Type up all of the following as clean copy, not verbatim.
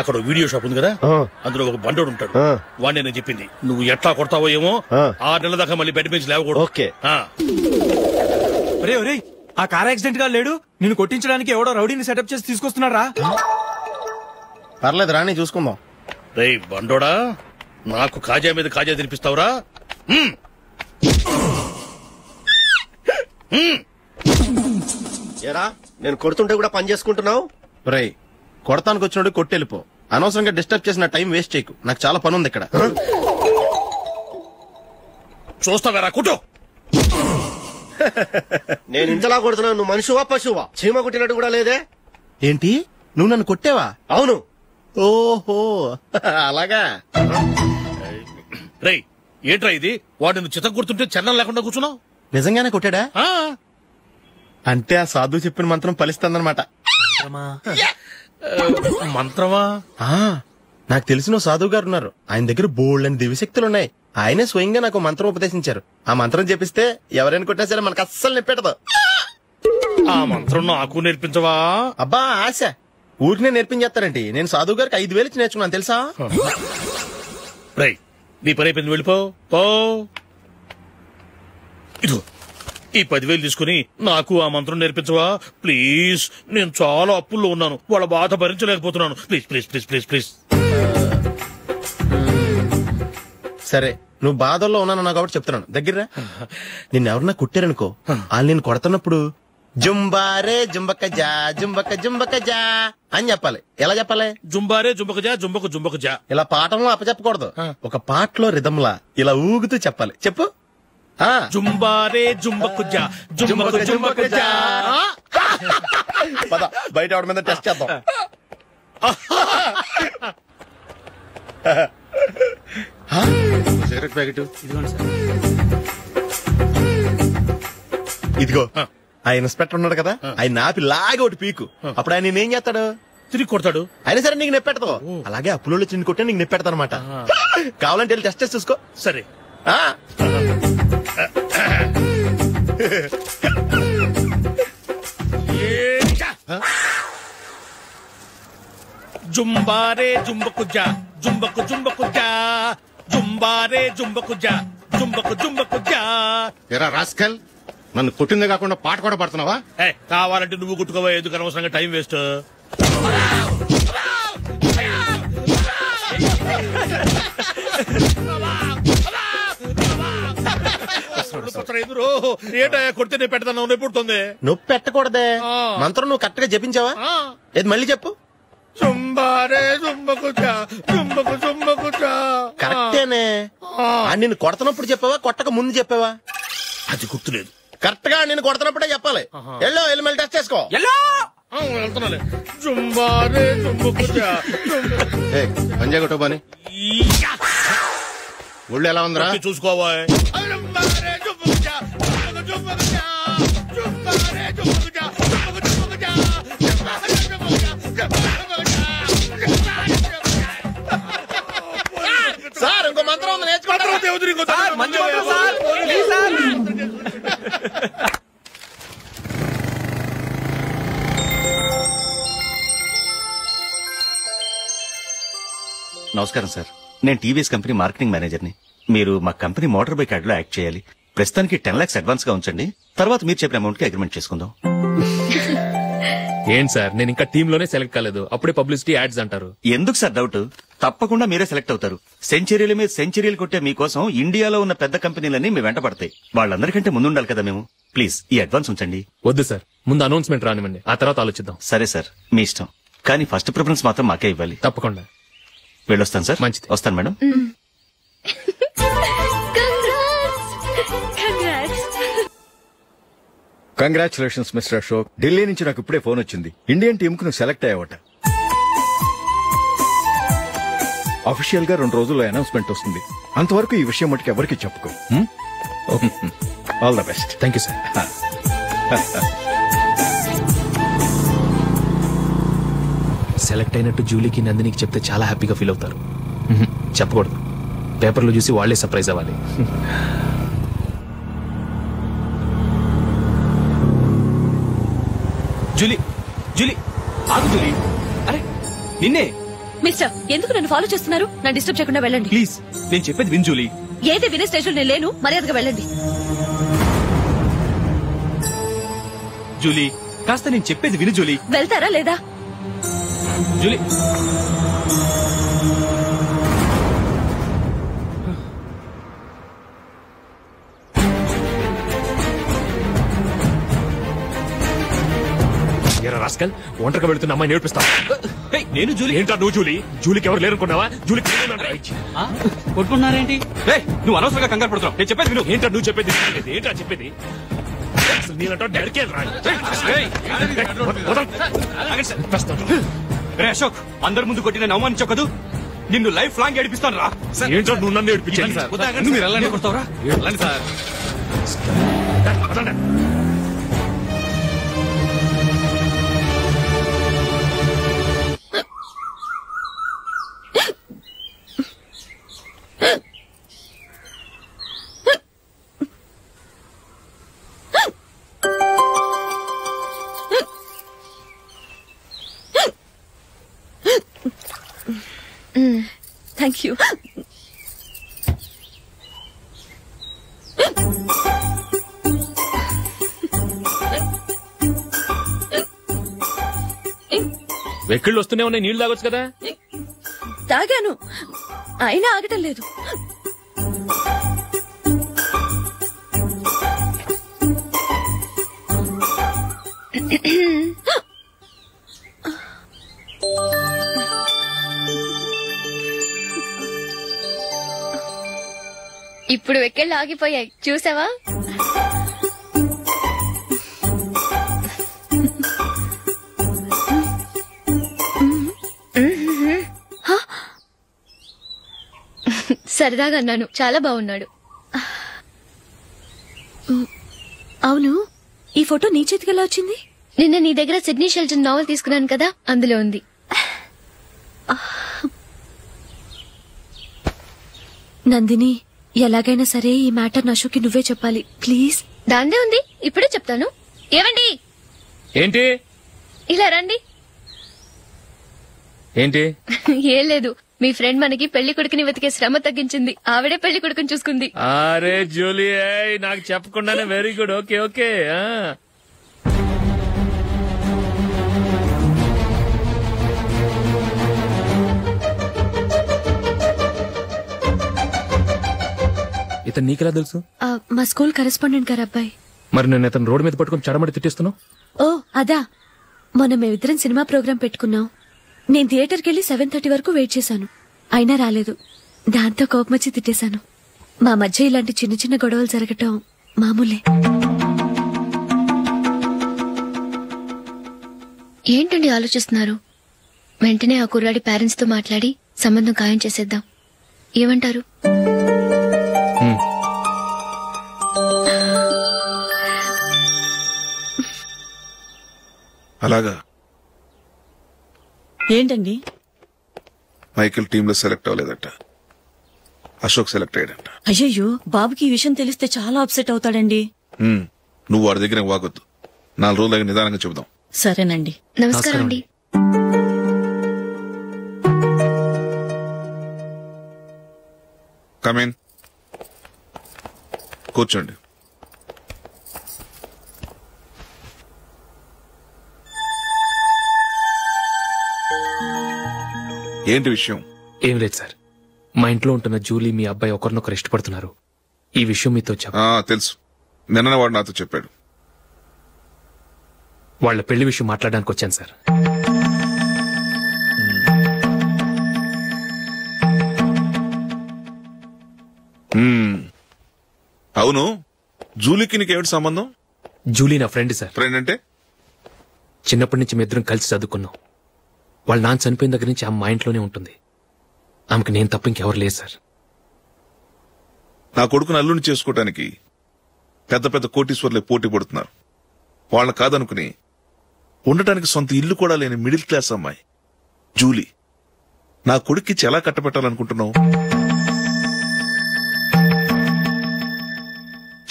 అక్కడ video shop ఉంది కదా, అందులో ఒక బండోడు ఉంటాడు. వాడిని నేను చెప్పింది నువ్వు ఎట్లా కొడతావో ఏమో, 6 నెలల దాకా మళ్ళీ బెడ్ నుంచి లేవకూడదు. ఆ కార్ యాక్సిడెంట్ గా లేడు, నిన్ను కొట్టించడానికి ఎవడో రౌడీని సెటప్ చేసి తీసుకొస్తున్నారా? పర్లేదు రాని చూసుకుందాం. రే బండోడా, నాకు కాజా మీద కాజా తినిపిస్తావురా? ఏరా నేను కొడుతుంటే కూడా పని చేసుకుంటున్నావు? రేయ్ కొడతానికి వచ్చినట్టు కొట్టెళ్ళిపో. అనవసరంగా డిస్టర్బ్ చేసిన టైం వేస్ట్ చేయకు, నాకు చాలా పని ఉంది ఇక్కడ. చూస్తావరా కుట్టు. నేను ఇంతలా కొడుతున్నాను, నువ్వు మనిషివా పశువా? చీమ కొట్టినట్టు కూడా లేదే. ఏంటి నువ్వు నన్ను కొట్టావా? అవును. ఓహో అలాగా. రేయ్ ఏంట్రా ఇది? వాడు నువ్వు చిత్త కొడుతుంటే చలనం లేకుండా కూర్చున్నావు. నిజంగానే కొట్టాడా? అంటే ఆ సాధువు చెప్పిన మంత్రం ఫలిస్తుందన్నమాట. మంత్రమా? నాకు తెలిసిన సాధువు గారు ఉన్నారు, ఆయన దగ్గర బోల్డని దివ్యశక్తులున్నాయి. ఆయనే స్వయంగా నాకు మంత్రం ఉపదేశించారు. ఆ మంత్రం చెప్పిస్తే ఎవరైనా కొట్టినా సరే మనకు అస్సలు నిప్పెట్టదు. ఆ మంత్రం నాకు నేర్పించవా? అబ్బా ఆశ, ఊరినే నేర్పించేస్తారండి. నేను సాధువు గారికి 5,000 ఇచ్చి నేర్చుకున్నాను తెలుసా? రేయ్ నీ పని అయిపోయింది, వెళ్ళిపో. ఇదిగో ఈ 10,000 తీసుకుని నాకు ఆ మంత్రం నేర్పించవా ప్లీజ్? నేను చాలా అప్పుల్లో ఉన్నాను, వాళ్ళ బాధ భరించలేకపోతున్నాను. Please please please please please. సరే నువ్వు బాధల్లో ఉన్నాను కాబట్టి చెప్తున్నాను, దగ్గర నిన్ను ఎవరన్నా కుట్టారనుకో, వాళ్ళు నేను కొడుతున్నప్పుడు జుంబారే జుంబక జా జుంబక జుంబక జా అని చెప్పాలి. ఎలా చెప్పాలి? జుంబారే జుంబక జా జుంబక జుంబక జా. ఇలా పాఠంలో అప్పచెప్పకూడదు, ఒక పాటలో రిధంలా ఇలా ఊగుతూ చెప్పాలి. చెప్పు. జుంబారే జుంబకు జా జుంబకు జుంబకు జా. పద బయట ఆవిడ మీద టెస్ట్ చేద్దాం. సిగరెట్ ప్యాకెట్ ఇదిగో. ఆ ఇన్స్పెక్టర్ ఉన్నాడు కదా, ఆయన ఆపి లాగే ఒకటి పీకు. అప్పుడు ఆయన నేనేం చేస్తాడు? తిరిగి కొడతాడు. అయినా సరే నీకు నెప్పెడతావు. అలాగే అప్పులో చిన్న కొట్టే నీకు నెప్పెడతా అనమాట. కావాలంటే వెళ్ళి టెస్ట్ చేసి చూసుకో. సరే. జుంబారే జుంబకు జా జుంబకు జుంబకు జా జుంబారే జుంబకు జా జుంబకు జుంబకు జా. ఎరా రాస్కల్, నన్ను కొట్టిందే కాకుండా పాట కూడా పడుతున్నావా? కావాలంటే నువ్వు కొట్టుకోవా, ఎందుకు అనవసరంగా టైం వేస్ట్. ఏంటా కొడితే నేను పెడతాను, నొప్పి పుడుతుంది. నొప్పి పెట్టకూడదే. మంత్రం నువ్వు కరెక్ట్ గా జపించావా? ఏది మళ్ళీ చెప్పు. కరెక్టేనే. నిన్ను కొడుతున్నప్పుడు చెప్పావా, కొట్టక ముందు చెప్పావా? అది గుర్తులేదు. కరెక్ట్ గా నేను కొడుతున్నప్పుడే చెప్పాలి. వెళ్ళి మళ్ళీ టెస్ట్ చేసుకో. వెళ్తున్నాలే. జుంబారే జుంబకుజా పంజా కొట్టబాని ఒళ్ళు ఎలా ఉందిరా చూసుకోవా. సార్ ఇంకో మంత్రం ఉంది, నేర్చుకుంటారు. నమస్కారం సార్, నేను టీవీఎస్ కంపెనీ మార్కెటింగ్ మేనేజర్ని. మీరు మా కంపెనీ మోటార్ బైక్ యాడ్ లో యాక్ట్ చేయాలి. ప్రస్తుతానికి 10 lakhs అడ్వాన్స్ గా ఉంచండి, తర్వాత మీరు చెప్పిన అమౌంట్ కి అగ్రిమెంట్ చేసుకుందాం. ఏంటి సార్, నేను ఇంకా టీమ్ లోనే సెలెక్ట్ కాలేదు, అప్పుడే పబ్లిసిటీ యాడ్స్ అంటారు. ఎందుకు సార్ డౌట్? తప్పకుండా మీరే సెలెక్ట్ అవుతారు. సెంచరీల మీద సెంచరీలు కొట్టే మీకోసం ఇండియాలో ఉన్న పెద్ద కంపెనీలన్నీ మీ వెంట పడతాయి. వాళ్ళందరికంటే ముందుండాలి కదా మేము. ప్లీజ్ ఈ అడ్వాన్స్ ఉంచండి. వద్దు సార్, ముందు అనౌన్స్మెంట్ రానివ్వండి, ఆ తర్వాత ఆలోచిద్దాం. సరే సార్, మీ ఇష్టం, కానీ ఫస్ట్ ప్రిఫరెన్స్ మాత్రం మాకే ఇవ్వాలి. తప్పకుండా. వెళ్ళొస్తాను సార్. మంచిది, వస్తాను madam. Congratulations mister Ashok. Delhi నుంచి నాకు ఇప్పుడే ఫోన్ వచ్చింది. ఇండియన్ టీమ్ కు నువ్వు సెలెక్ట్ అయ్యావట. అఫీషియల్ గా 2 రోజుల్లో అనౌన్స్మెంట్ వస్తుంది. అంతవరకు ఈ విషయం మటుకు ఎవరికి చెప్పుకో. All the best. Thank you sir. Select అయినట్టు జూలీకి నందినికి చెప్తే చాలా హ్యాపీగా ఫీల్ అవుతారు. చెప్పకూడదు, పేపర్లో చూసి వాళ్లే సర్ప్రైజ్ అవ్వాలి. జూలీ, జూలీ ఆగు జూలీ. అరే నిన్నే. మిస్టర్, ఎందుకు నన్ను ఫాలో చేస్తున్నారు? నన్ను డిస్టర్బ్ చేయకుండా వెళ్ళండి ప్లీజ్, నేను చెప్పేది విను జూలీ. ఏది వినే స్టేజ్ లో నేను లేను. మర్యాదగా వెళ్ళండి. జూలీ, కాస్త నేను చెప్పేది విను జూలీ. వెళ్తారా లేదా? జూలీ, రాస్కల్, ఒంటరిగా వెళ్తున్న అమ్మాయి నేర్పిస్తా. నేను జూలీ. ఏంటా నువ్వు జూలీ? జూలీకి ఎవరు లేరనుకున్నావా? జూలీకి కొట్టుకున్నారేంటి? నువ్వు అనవసరంగా కంగారు పడుతున్నావు. నేను చెప్పేది విను. ఏంటా నువ్వు చెప్పేది? ఏంటా చెప్పేది? అసలు నేనంటా డాడీకే రా. అశోక్, అందరి ముందు కొట్టి నేను అవమానించావు కదూ. నిన్ను లైఫ్ లాంగ్ ఏడిపిస్తాను రా. ఏంటో నువ్వు నన్ను ఏడిపించాను. Thank you. వెక్కిళ్ళు వస్తూనే ఉన్నాయి, నీళ్లు తాగొచ్చు కదా. తాగాను, అయినా ఆగటం లేదు. ఇప్పుడు వెక్కెళ్ళు ఆగిపోయాయి, చూసావా? సరదాగా అన్నాను, చాలా బాగున్నాడు. అవును, ఈ ఫోటో నీ చేతికి ఎలా వచ్చింది? నిన్న నీ దగ్గర సిడ్నీ షెల్టన్ నావెల్ తీసుకున్నాను కదా, అందులో ఉంది. నందిని, ఎలాగైనా సరే ఈ మ్యాటర్ అశోక్కి నువ్వే చెప్పాలి ప్లీజ్. దాందే ఉంది, ఇప్పుడే చెప్తాను. ఏవండి, ఏంటి ఇలా రండి. ఏంటి? ఏం లేదు, మీ ఫ్రెండ్ మనకి పెళ్లి కొడుకుని వెతికే శ్రమ తగ్గించింది. ఆవిడే పెళ్లి కొడుకుని చూసుకుంది. అరే జూలీ, నాకు చెప్పకుండానే వెరీ గుడ్. Okay okay. ఇతను నీకెలా తెలుసు? మా స్కూల్ కరెస్పాండెంట్ గారు అబ్బాయి. మరి నేను ఇతను రోడ్డు మీద పట్టుకుని చడమడి తిట్టేస్తున్నావు. ఓ అదా, మొన్న మేమిద్దరం సినిమా ప్రోగ్రాం పెట్టుకున్నాం. నేను థియేటర్కి వెళ్లి 7:30 వరకు వెయిట్ చేశాను, అయినా రాలేదు. దాంతో కోపమొచ్చి తిట్టేశాను. మా మధ్య ఇలాంటి చిన్న చిన్న గొడవలు జరగటం మామూలే. ఏంటండి ఆలోచిస్తున్నారు? వెంటనే ఆ కుర్రాడి పేరెంట్స్ తో మాట్లాడి సంబంధం ఖాయం చేసేద్దాం. ఏమంటారు? అలాగా. ఏంటండి? మైకిల్ టీమ్ లో సెలెక్ట్ అవ్వలేదట, అశోక్ సెలెక్ట్ అయ్యాడంట. అయ్యయ్యో, బాబుకి ఈ విషయం తెలిస్తే చాలా అప్సెట్ అవుతాడండి. నువ్వు వాడి దగ్గర వాగొద్దు, 4 రోజులు నిదానంగా చెబుదాం. సరేనండి. నమస్కారం అండి. కమేన్, కూర్చోండి. ఏంటి విషయం? ఏం లేదు సార్, మా ఇంట్లో ఉంటున్న జూలీ మీ అబ్బాయి ఒకరినొకరు ఇష్టపడుతున్నారు. ఈ విషయం మీతో తెలుసు, నిన్న వాడు నాతో చెప్పాడు. వాళ్ళ పెళ్లి విషయం మాట్లాడడానికి వచ్చాను సార్. అవును, జూలీకి నీకేమిటి సంబంధం? జూలీ నా ఫ్రెండ్ సార్. ఫ్రెండ్ అంటే? చిన్నప్పటి నుంచి మీ ఇద్దరం కలిసి చదువుకున్నాం. వాళ్ళ నాన్న చనిపోయిన దగ్గర నుంచి ఆమె మా ఇంట్లోనే ఉంటుంది. ఆమెకు నేను తప్ప ఇంకెవరు లేదు సార్. నా కొడుకును అల్లుని చేసుకోవటానికి పెద్ద పెద్ద కోటీశ్వర్లే పోటీ పడుతున్నారు. వాళ్ళని కాదనుకుని ఉండటానికి సొంత ఇల్లు కూడా లేని మిడిల్ క్లాస్ అమ్మాయి జూలీ నా కొడుక్కిచ్చి ఎలా కట్టబెట్టాలనుకుంటున్నావు?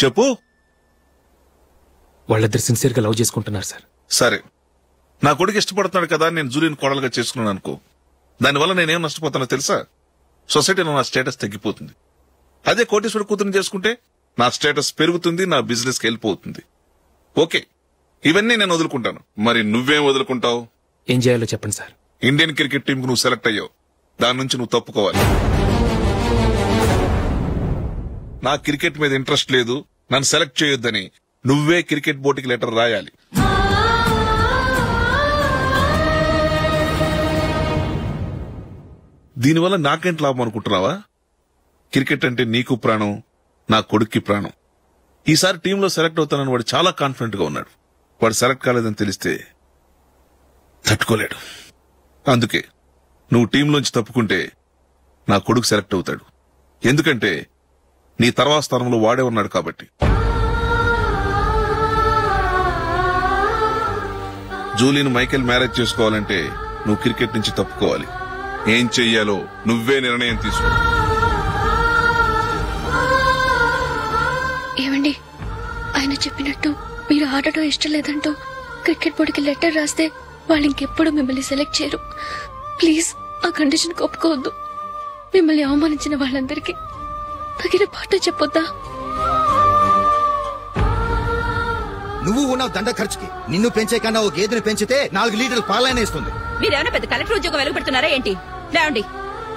చెప్పు. వాళ్ళిద్దరు సిన్సియర్ గా లవ్ చేసుకుంటున్నారు సార్. సరే, నా కొడుకు ఇష్టపడుతున్నాడు కదా, నేను జూలీని కోడలుగా చేసుకున్నాను అనుకో. దానివల్ల నేనేం నష్టపోతానో తెలుసా? సొసైటీలో నా స్టేటస్ తగ్గిపోతుంది. అదే కోటీశ్వర కూతురుని చేసుకుంటే నా స్టేటస్ పెరుగుతుంది, నా బిజినెస్ కి వెళ్ళిపోతుంది. ఓకే, ఇవన్నీ నేను వదులుకుంటాను. మరి నువ్వేం వదులుకుంటావు? ఏం చేయాలో చెప్పండి సార్. ఇండియన్ క్రికెట్ టీం కు నువ్వు సెలెక్ట్ అయ్యావు, దాని నుంచి నువ్వు తప్పుకోవాలి. నా క్రికెట్ మీద ఇంట్రెస్ట్ లేదు, నన్ను సెలెక్ట్ చేయొద్దని నువ్వే క్రికెట్ బోర్డుకి లెటర్ రాయాలి. దీనివల్ల నాకేంటి లాభం అనుకుంటున్నావా? క్రికెట్ అంటే నీకు ప్రాణం, నా కొడుక్కి ప్రాణం. ఈసారి టీంలో సెలెక్ట్ అవుతానని వాడు చాలా కాన్ఫిడెంట్ గా ఉన్నాడు. వాడు సెలెక్ట్ కాలేదని తెలిస్తే తట్టుకోలేడు. అందుకే నువ్వు టీంలోంచి తప్పుకుంటే నా కొడుకు సెలెక్ట్ అవుతాడు. ఎందుకంటే నీ తర్వాత స్థానంలో వాడే ఉన్నాడు కాబట్టి. జూలీని మైకేల్ మ్యారేజ్ చేసుకోవాలంటే నువ్వు క్రికెట్ నుంచి తప్పుకోవాలి. ఏం చెయ్యాలో నువ్వే నిర్ణయం తీసుకో. ఏమండి, ఆయన చెప్పినట్టు మీరు ఆడటం ఇష్టం లేదంటూ క్రికెట్ బోర్డుకి లెటర్ రాస్తే వాళ్ళు ఇంకెప్పుడు మిమ్మల్ని సెలెక్ట్ చేయరు. ప్లీజ్ ఆ కండిషన్ ఒప్పుకోవద్దు. మిమ్మల్ని అవమానించిన వాళ్ళందరికీ తగిన పాఠం చెప్పొద్దా? నువ్వు ఉన్నావు దండ ఖర్చుకి. నిన్ను పెంచే కన్నా ఓ గేదెని పెంచితే 4 లీటర్లు పాలైన ఇస్తుంది. మీరేమైనా పెద్ద కలెక్టర్ ఉద్యోగం వెలుగు పెడుతున్నారా ఏంటి? లేవండి,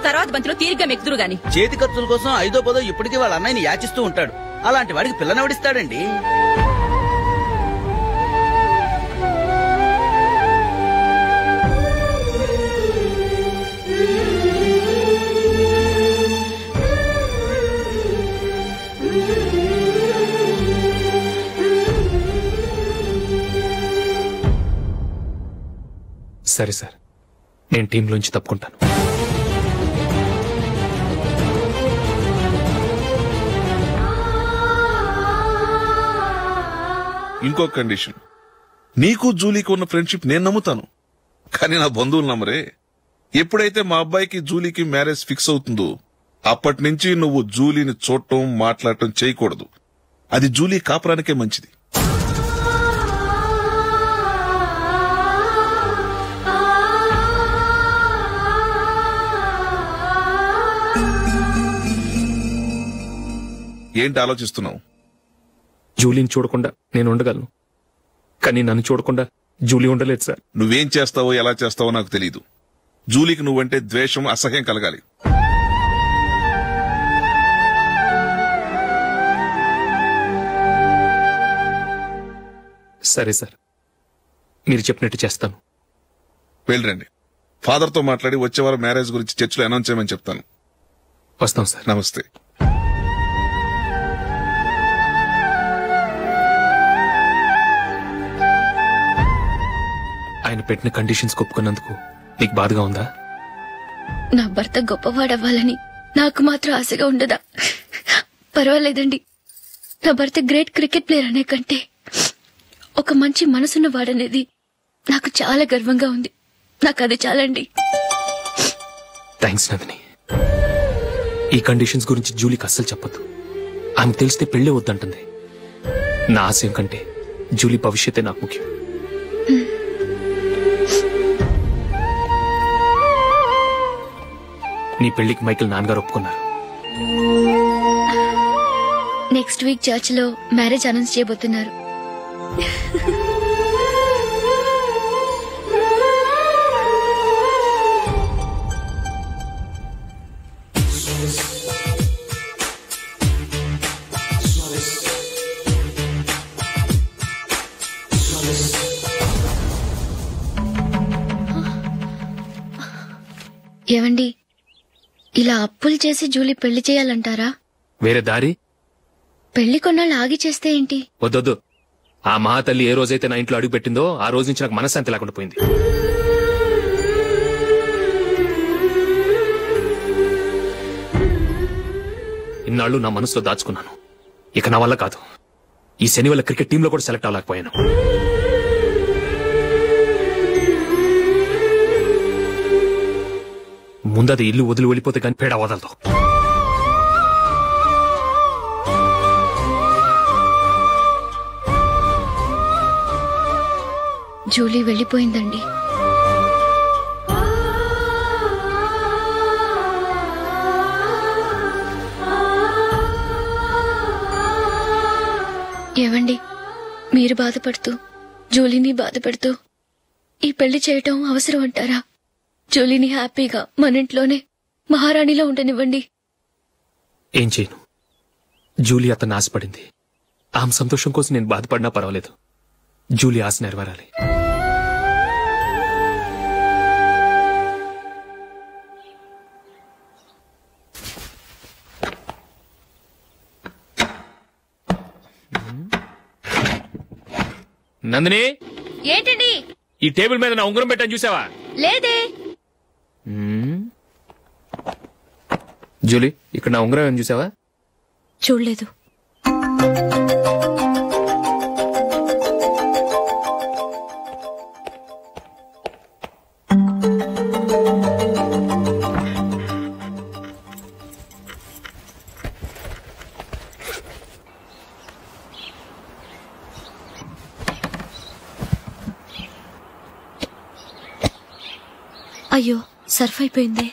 తర్వాత బంతిలో తీరిగ్గా మెక్కుదురు గాని. చేతి ఖర్చుల కోసం 5ో 10ో ఇప్పటికీ వాళ్ళ అన్నయ్యని యాచిస్తూ ఉంటాడు. అలాంటి వాడికి పిల్లనవడిస్తాడండి. సరే సార్, నేను టీంలోంచి తప్పుకుంటాను. ఇంకో కండిషన్, నీకు జూలీకి ఉన్న ఫ్రెండ్షిప్ నేను నమ్ముతాను, కానీ నా బంధువులు నమ్మరే. ఎప్పుడైతే మా అబ్బాయికి జూలీకి మ్యారేజ్ ఫిక్స్ అవుతుందో అప్పటి నుంచి నువ్వు జూలీని చూడటం మాట్లాడటం చేయకూడదు. అది జూలీ కాపురానికే మంచిది. ఏంటి ఆలోచిస్తున్నావు? జూలీని చూడకుండా నేను ఉండగలను, కానీ నన్ను చూడకుండా జూలీ ఉండలేదు సార్. నువ్వేం చేస్తావో ఎలా చేస్తావో నాకు తెలీదు. జూలీకి నువ్వంటే ద్వేషం, అసహ్యం కలగాలి. సరే సార్, మీరు చెప్పినట్టు చేస్తాను. వెళ్ళండి, ఫాదర్తో మాట్లాడి వచ్చే వారం మ్యారేజ్ గురించి చర్చిలో అనౌన్స్ చేయమని చెప్తాను. వస్తాం సార్. నమస్తే. ఆయన పెట్టిన కండిషన్స్ ఒప్పుకున్నందుకు నీకు బాధగా ఉందా? నా భర్త గొప్పవాడవ్వాలని నాకు మాత్రం ఆశగా ఉండదా? పర్వాలేదండి. నా భర్త గ్రేట్ క్రికెట్ ప్లేయర్ అనే కంటే ఒక మంచి మనసున్న వాడనేది నాకు చాలా గర్వంగా ఉంది. నాకు అది చాలండి. థ్యాంక్స్ నందిని. ఈ కండిషన్స్ గురించి జూలీకి అస్సలు చెప్పొద్దు. ఆమెకు తెలిస్తే పెళ్లే వద్దంటుంది. నా ఆశయం కంటే జూలీ భవిష్యత్తే నాకు ముఖ్యం. నీ పెళ్లికి మైకేల్ నాన్నగారు ఒప్పుకున్నారు. నెక్స్ట్ వీక్ చర్చ్ లో మ్యారేజ్ అనౌన్స్ చేయబోతున్నారు. ఏవండి, ఇలా అప్పులు చేసి జూలీ పెళ్లి చేయాలంటారా? వేరే దారి? పెళ్లి కొన్నాళ్ళు ఆగి చేస్తే ఏంటి? వద్దొద్దు. ఆ మహాతల్లి ఏ రోజైతే నా ఇంట్లో అడుగు పెట్టిందో ఆ రోజు నుంచి నాకు మనశ్శాంతి లేకుండా పోయింది. ఇన్నాళ్ళు నా మనసులో దాచుకున్నాను. ఇక నా వల్ల కాదు. ఈ శని వల్ల క్రికెట్ టీంలో కూడా సెలెక్ట్ అవ్వలేకపోయాను. ముందది ఇల్లు వదిలి వెళ్ళిపోతే కానీ పేడ వదలదు. జూలీ వెళ్ళిపోయిందండి. ఏవండి, మీరు బాధపడుతూ జూలీని బాధపెడుతూ ఈ పెళ్లి చేయటం అవసరం అంటారా? జూలీని హ్యాపీగా మన ఇంట్లోనే మహారాణిలో ఉండనివ్వండి. ఏం చేయను, జూలీ అతను ఆశపడింది. ఆమె సంతోషం కోసం నేను బాధపడినా పర్వాలేదు. జూలీ ఆశ నెరవేరాలి. నందిని, ఏంటండి? ఈ టేబుల్ మీద నా ఉంగరం పెట్టాను చూసావా? లేదే. జూలీ, ఇక్కడ నా ఉంగరం ఏం చూసావా? చూడలేదు. అయ్యో, సర్ఫ్ అయిపోయింది.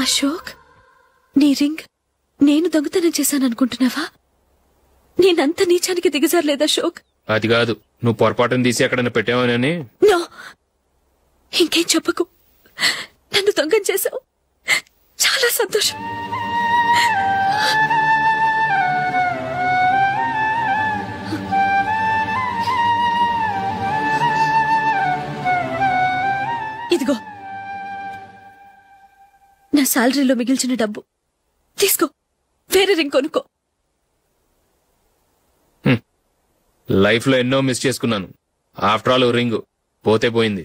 అశోక్, నీ రింగ్ నేను దొంగతనం చేశాననుకుంటున్నావా? నేనంత నీచానికి దిగజారలేదు అశోక్. అది కాదు, నువ్వు పొరపాటును తీసి ఎక్కడైనా పెట్టావని. నో, ఇంకేం చెప్పకు. నన్ను దొంగం చేశావు. చాలా సంతోషం. ఇదిగో నా శాలరీలో మిగిల్చిన డబ్బు తీసుకో, వేరే రింగ్ కొనుక్కో. లైఫ్ లో ఎన్నో మిస్ చేసుకున్నాను. ఆఫ్టర్ ఆల్ రింగ్ పోతే పోయింది.